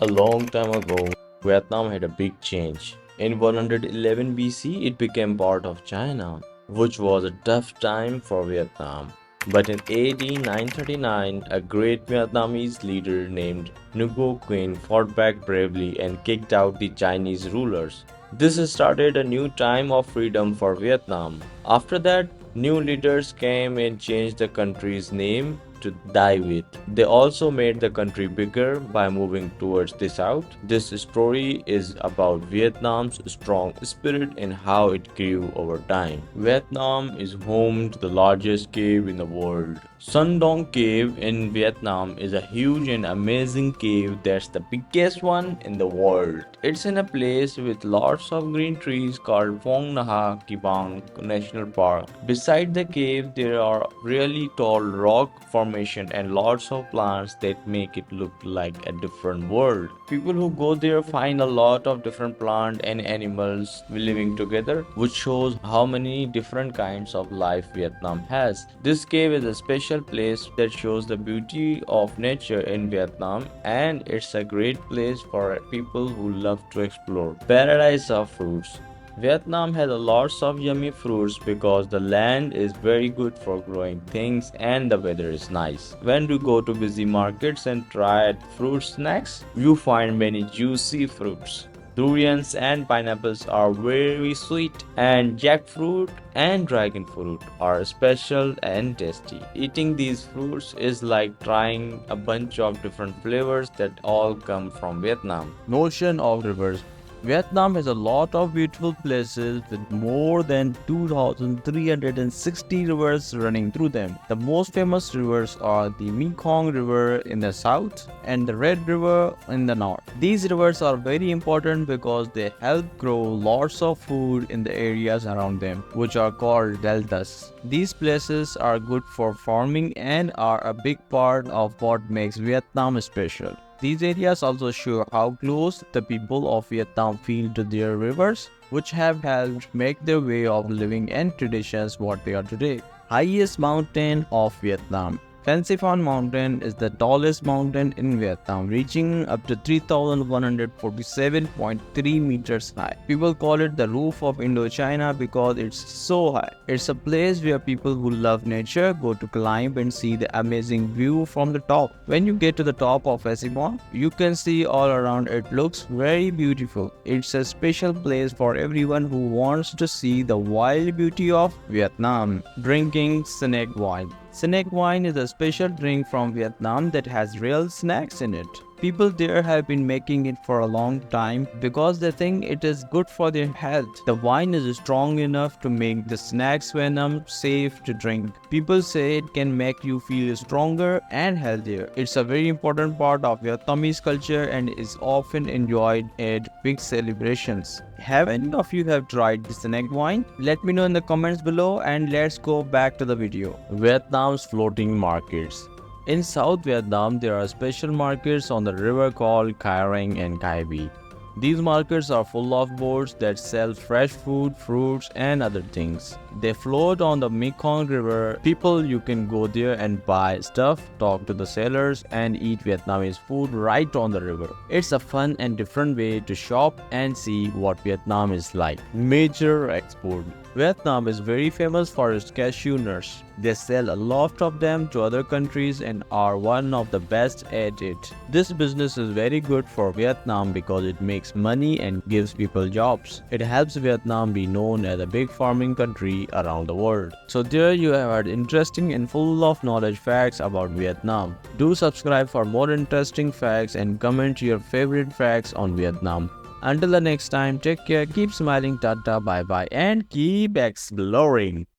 A long time ago, Vietnam had a big change. In 111 BC, it became part of China, which was a tough time for Vietnam. But in AD 939, a great Vietnamese leader named Ngo Quyen fought back bravely and kicked out the Chinese rulers. This started a new time of freedom for Vietnam. After that, new leaders came and changed the country's name to die with. They also made the country bigger by moving towards the south. This story is about Vietnam's strong spirit and how it grew over time. Vietnam is home to the largest cave in the world. Sun Dong Cave in Vietnam is a huge and amazing cave that's the biggest one in the world. It's in a place with lots of green trees called Phong Nha Kibang National Park. Beside the cave, there are really tall rock formation and lots of plants that make it look like a different world. People who go there find a lot of different plants and animals living together, which shows how many different kinds of life Vietnam has. This cave is a special place that shows the beauty of nature in Vietnam, and it's a great place for people who love to explore. Paradise of fruits. Vietnam has a lots of yummy fruits because the land is very good for growing things and the weather is nice. When you go to busy markets and try fruit snacks, you find many juicy fruits. Durians and pineapples are very sweet, and jackfruit and dragon fruit are special and tasty. Eating these fruits is like trying a bunch of different flavors that all come from Vietnam. Notion of rivers. Vietnam has a lot of beautiful places with more than 2,360 rivers running through them. The most famous rivers are the Mekong River in the south and the Red River in the north. These rivers are very important because they help grow lots of food in the areas around them, which are called deltas. These places are good for farming and are a big part of what makes Vietnam special. These areas also show how close the people of Vietnam feel to their rivers, which have helped make their way of living and traditions what they are today. Highest mountain of Vietnam. Fansipan Mountain is the tallest mountain in Vietnam, reaching up to 3,147.3 meters high. People call it the roof of Indochina because it's so high. It's a place where people who love nature go to climb and see the amazing view from the top. When you get to the top of Fansipan, you can see all around. It looks very beautiful. It's a special place for everyone who wants to see the wild beauty of Vietnam. Drinking snake wine. Snake wine is a special drink from Vietnam that has real snacks in it. People there have been making it for a long time because they think it is good for their health. The wine is strong enough to make the snack's venom safe to drink. People say it can make you feel stronger and healthier. It's a very important part of Vietnamese culture and is often enjoyed at big celebrations. Have any of you have tried the snake wine? Let me know in the comments below, and let's go back to the video. Vietnam's floating markets. In South Vietnam, there are special markets on the river called Kai Rang and Kai Bi. These markets are full of boats that sell fresh food, fruits, and other things. They float on the Mekong River. You can go there and buy stuff, talk to the sellers, and eat Vietnamese food right on the river. It's a fun and different way to shop and see what Vietnam is like. Major export. Vietnam is very famous for its cashew nuts. They sell a lot of them to other countries and are one of the best at it. This business is very good for Vietnam because it makes money and gives people jobs. It helps Vietnam be known as a big farming country around the world. So there you have heard interesting and full of knowledge facts about Vietnam. Do subscribe for more interesting facts and comment your favorite facts on Vietnam. Until the next time, take care, keep smiling, tata, bye bye, and keep exploring.